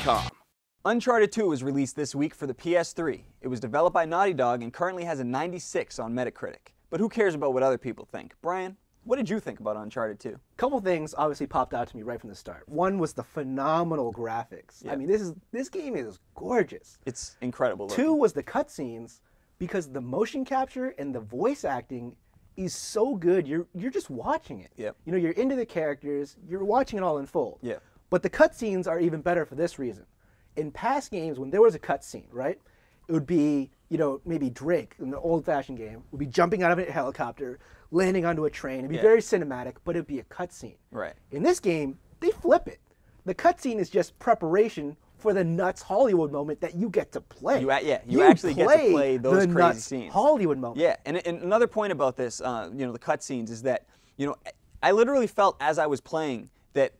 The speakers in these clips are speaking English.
TWiGames.com. Uncharted 2 was released this week for the PS3. It was developed by Naughty Dog and currently has a 96 on Metacritic. But who cares about what other people think? Brian, what did you think about Uncharted 2? A couple things obviously popped out to me right from the start. One was the phenomenal graphics. Yeah. I mean, this game is gorgeous. It's incredible looking. Two was the cutscenes, because the motion capture and the voice acting is so good. You're just watching it. Yep. You know, you're into the characters. You're watching it all unfold. Yeah. But the cutscenes are even better for this reason. In past games, when there was a cutscene, right, it would be, you know, maybe Drake in the old-fashioned game would be jumping out of a helicopter, landing onto a train. It'd be very cinematic, but it'd be a cutscene. Right. In this game, they flip it. The cutscene is just preparation for the nuts Hollywood moment that you get to play. You actually get to play those the crazy nuts scenes. Hollywood moment. Yeah, and another point about this, you know, the cutscenes is that, you know, I literally felt as I was playing that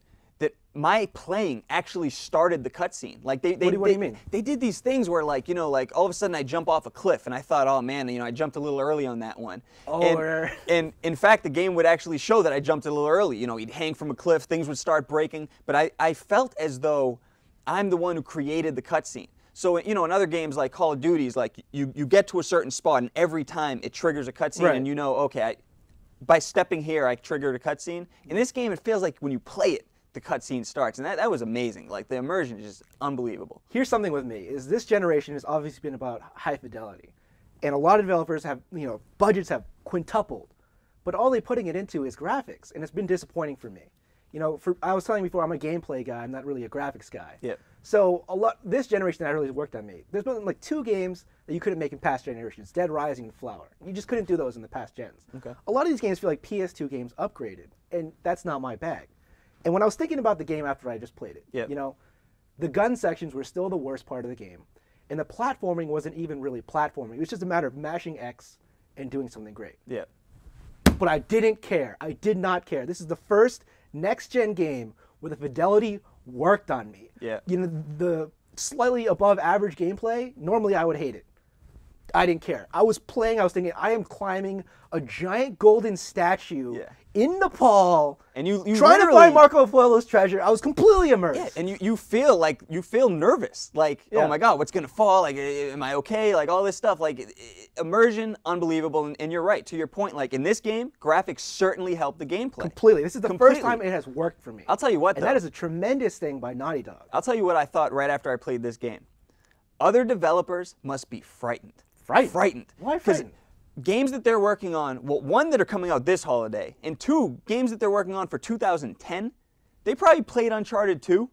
my playing actually started the cutscene. Like what do you mean? They did these things where, like, you know, like all of a sudden I jump off a cliff and I thought, oh man, you know, I jumped a little early on that one. And in fact, the game would actually show that I jumped a little early. You know, you'd hang from a cliff, things would start breaking, but I felt as though I'm the one who created the cutscene. So, you know, in other games like Call of Duty, like you get to a certain spot and every time it triggers a cutscene and you know, okay, by stepping here I triggered a cutscene. In this game, it feels like when you play it, the cutscene starts, and that was amazing. Like, the immersion is just unbelievable. Here's something with me, is this generation has obviously been about high fidelity. And a lot of developers have, you know, budgets have quintupled. But all they're putting it into is graphics, and it's been disappointing for me. You know, I was telling you before, I'm a gameplay guy, I'm not really a graphics guy. Yep. So this generation that really worked on me. There's been like 2 games that you couldn't make in past generations, Dead Rising and Flower. You just couldn't do those in the past gens. Okay. A lot of these games feel like PS2 games upgraded, and that's not my bag. And when I was thinking about the game after I just played it, you know, the gun sections were still the worst part of the game. And the platforming wasn't even really platforming. It was just a matter of mashing X and doing something great. Yeah. But I didn't care. I did not care. This is the first next-gen game where the fidelity worked on me. Yeah. You know, the slightly above average gameplay, normally I would hate it. I didn't care. I was playing, I was thinking, I am climbing a giant golden statue in Nepal, and you trying to find Marco Polo's treasure. I was completely immersed. Yeah, and you feel nervous. Like, oh my God, what's gonna fall? Like, am I okay? Like, all this stuff. Like, immersion, unbelievable. And you're right, to your point. Like, in this game, graphics certainly help the gameplay. Completely. This is the first time it has worked for me. I'll tell you what, and that is a tremendous thing by Naughty Dog. I'll tell you what I thought right after I played this game. Other developers must be frightened. Frightened. Why frightened? Games that they're working on, well, 1, that are coming out this holiday, and 2, games that they're working on for 2010, they probably played Uncharted 2,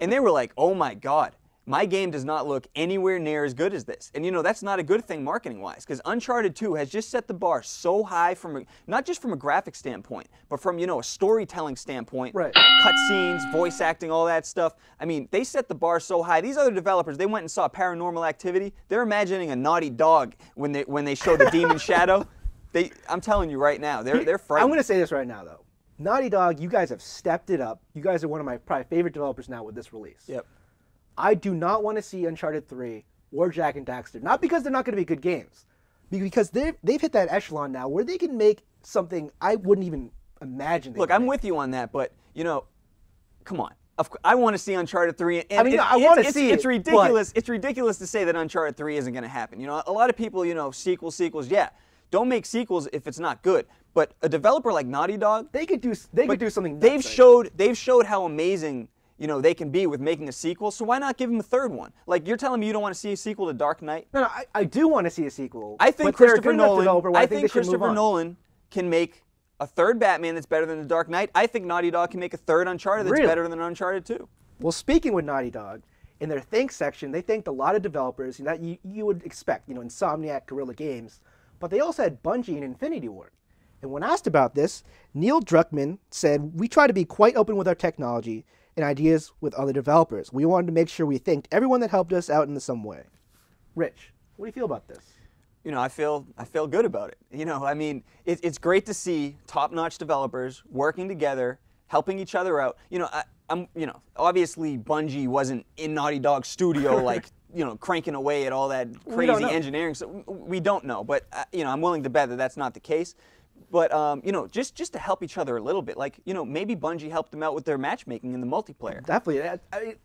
and they were like, oh my God, my game does not look anywhere near as good as this. And you know, that's not a good thing marketing-wise, because Uncharted 2 has just set the bar so high from, not just from a graphic standpoint, but from, you know, a storytelling standpoint, cutscenes, voice acting, all that stuff. I mean, they set the bar so high. These other developers, they went and saw Paranormal Activity. They're imagining a Naughty Dog when they show the Demon Shadow. I'm telling you right now, they're frightened. I'm going to say this right now, though. Naughty Dog, you guys have stepped it up. You guys are one of my probably favorite developers now with this release. Yep. I do not want to see Uncharted 3 or Jak and Daxter. Not because they're not going to be good games. Because they've hit that echelon now where they can make something I wouldn't even imagine. Look, I'm with you on that, but, you know, come on. I want to see Uncharted 3. And I mean, I want to see it. It's ridiculous. It's ridiculous to say that Uncharted 3 isn't going to happen. You know, a lot of people, you know, sequels, yeah. Don't make sequels if it's not good. But a developer like Naughty Dog, they could do something. They've showed how amazing, you know, they can be with making a sequel, so why not give them a 3rd one? Like, you're telling me you don't want to see a sequel to Dark Knight? No, I do want to see a sequel. I think Christopher Nolan can make a 3rd Batman that's better than The Dark Knight. I think Naughty Dog can make a 3rd Uncharted that's better than Uncharted 2. Well, speaking with Naughty Dog, in their Thanks section, they thanked a lot of developers that you would expect, you know, Insomniac, Guerrilla Games, but they also had Bungie and Infinity Ward. And when asked about this, Neil Druckmann said, "We try to be quite open with our technology and ideas with other developers. We wanted to make sure we thanked everyone that helped us out in some way." Rich, what do you feel about this? You know, I feel good about it. You know, I mean, it's great to see top-notch developers working together, helping each other out. You know, you know, obviously Bungie wasn't in Naughty Dog's studio like, you know, cranking away at all that crazy engineering. So we don't know, but you know, I'm willing to bet that that's not the case. But you know, just to help each other a little bit, like, you know, maybe Bungie helped them out with their matchmaking in the multiplayer. Definitely.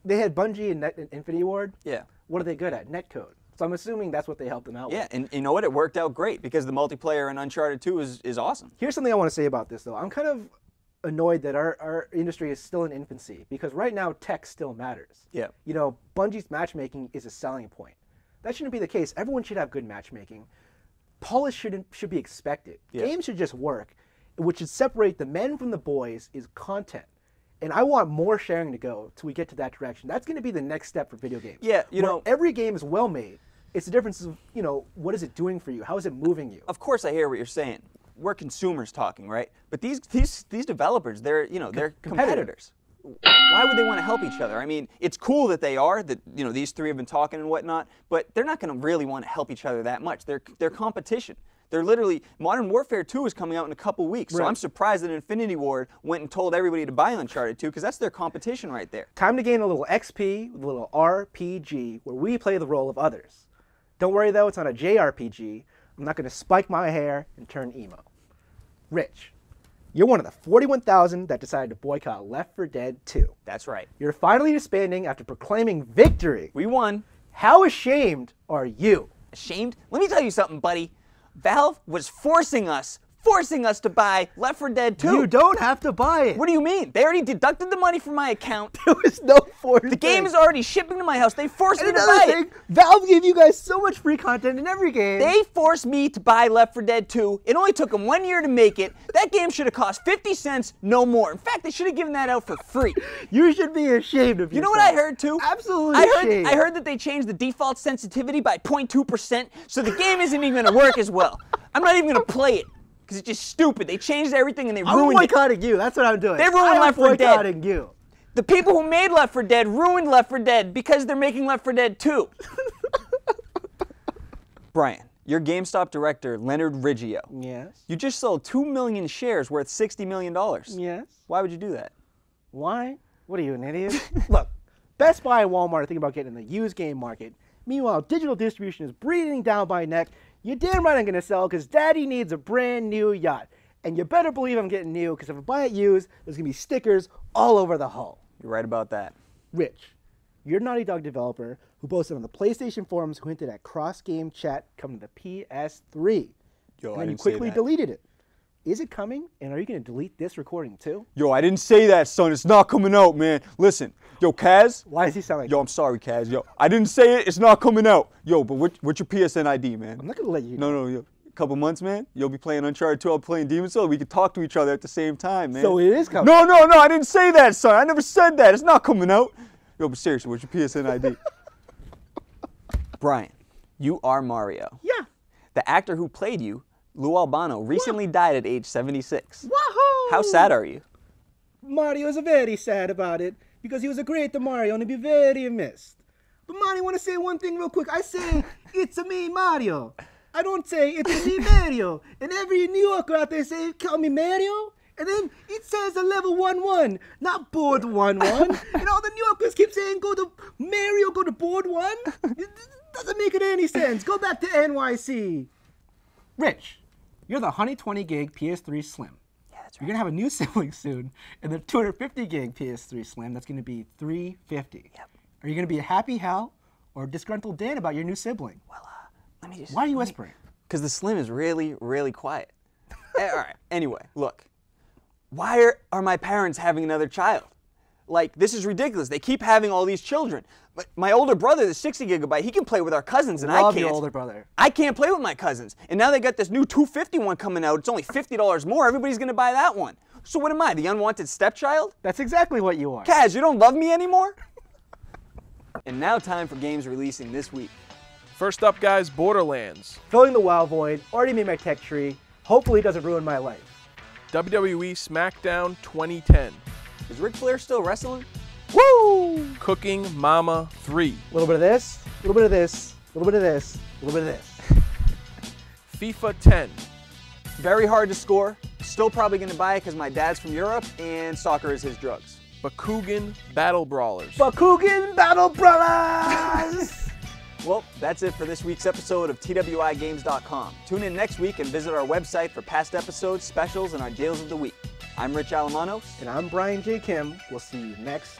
They had Bungie and Infinity Ward. Yeah. What are they good at? Netcode. So I'm assuming that's what they helped them out with. Yeah, and you know what? It worked out great because the multiplayer in Uncharted 2 is awesome. Here's something I want to say about this, though. I'm kind of annoyed that our industry is still in infancy because right now tech still matters. Yeah. You know, Bungie's matchmaking is a selling point. That shouldn't be the case. Everyone should have good matchmaking. Polish should be expected. Yeah. Games should just work. What should separate the men from the boys is content. And I want more sharing to go till we get to that direction. That's going to be the next step for video games. Yeah, you know, every game is well made. It's the difference of, you know, what is it doing for you? How is it moving you? Of course I hear what you're saying. We're consumers talking, right? But these developers, they're, you know, they're competitors. Why would they want to help each other? I mean, it's cool that they are, that, you know, these three have been talking and whatnot, but they're not going to really want to help each other that much. They're competition. They're literally, Modern Warfare 2 is coming out in a couple weeks, so I'm surprised that Infinity Ward went and told everybody to buy Uncharted 2, because that's their competition right there. Time to gain a little XP with a little RPG where we play the role of others. Don't worry though, it's not a JRPG. I'm not going to spike my hair and turn emo. Rich, you're one of the 41,000 that decided to boycott Left 4 Dead 2. That's right. You're finally disbanding after proclaiming victory. We won. How ashamed are you? Ashamed? Let me tell you something, buddy. Valve was forcing us to buy Left 4 Dead 2. You don't have to buy it. What do you mean? They already deducted the money from my account. There was no force. The game is already shipping to my house. They forced me to buy it. Valve gave you guys so much free content in every game. They forced me to buy Left 4 Dead 2. It only took them 1 year to make it. That game should have cost 50 cents, no more. In fact, they should have given that out for free. You should be ashamed of yourself. You know what I heard too? Absolutely ashamed. I heard that they changed the default sensitivity by 0.2%, so the game isn't even going to work as well. I'm not even going to play it. Because it's just stupid. They changed everything and they ruined it. I'm boycotting you. That's what I'm doing. They ruined Left 4 Dead. I'm boycotting you. The people who made Left 4 Dead ruined Left 4 Dead because they're making Left 4 Dead 2. Brian, your GameStop director, Leonard Riggio. Yes. You just sold 2 million shares worth $60 million. Yes. Why would you do that? Why? What are you, an idiot? Look, Best Buy and Walmart are thinking about getting in the used game market. Meanwhile, digital distribution is breathing down my neck. You're damn right I'm going to sell because Daddy needs a brand new yacht. And you better believe I'm getting new because if I buy it used, there's going to be stickers all over the hull. You're right about that. Rich, you're a Naughty Dog developer who posted on the PlayStation forums who hinted at cross-game chat coming to the PS3. Yo, and then you quickly deleted it. Is it coming? And are you going to delete this recording too? Yo, I didn't say that, son. It's not coming out, man. Listen, yo, Kaz. Why does he sound like Yo, I'm sorry, Kaz. Yo, I didn't say it. It's not coming out. Yo, but what's your PSN ID, man? I'm not going to let you No, yo. A couple months, man. You'll be playing Uncharted 2. I'll be playing Demon's Souls. We can talk to each other at the same time, man. So it is coming. No, I didn't say that, son. I never said that. It's not coming out. Yo, but seriously, what's your PSN ID? Brian, you are Mario. Yeah. The actor who played you, Lou Albano, recently died at age 76. Wahoo! How sad are you? Mario is very sad about it because he was a great Mario and he'd be very missed. But Mario, I want to say one thing real quick. I say, it's me, Mario. I don't say, it's me, Mario. And every New Yorker out there say, call me Mario. And then it says a level 1-1, not board 1-1. And all the New Yorkers keep saying, go to Mario, go to board 1. It doesn't make it any sense. Go back to NYC. Rich, you're the 120 gig PS3 Slim. Yeah, that's right. You're going to have a new sibling soon, and the 250 gig PS3 Slim, that's going to be $350. Yep. Are you going to be a happy Hal or a disgruntled Dan about your new sibling? Well, let me just... Why are you whispering? Because the Slim is really, really quiet. All right, anyway, look. Why are my parents having another child? Like, this is ridiculous. They keep having all these children. But my older brother, the 60 gigabyte, he can play with our cousins, and I can't. Your older brother. I can't play with my cousins. And now they got this new 250 one coming out. It's only $50 more. Everybody's going to buy that one. So what am I, the unwanted stepchild? That's exactly what you are. Kaz, you don't love me anymore? And now time for games releasing this week. First up, guys, Borderlands. Filling the WoW void, already made my tech tree. Hopefully it doesn't ruin my life. WWE SmackDown 2010. Is Ric Flair still wrestling? Woo! Cooking Mama 3. A little bit of this, a little bit of this, a little bit of this, a little bit of this. FIFA 10. Very hard to score. Still probably going to buy it because my dad's from Europe and soccer is his drugs. Bakugan Battle Brawlers. Bakugan Battle Brothers! Well, that's it for this week's episode of TWiGames.com. Tune in next week and visit our website for past episodes, specials, and our deals of the week. I'm Rich Alamanos. And I'm Brian J. Kim. We'll see you next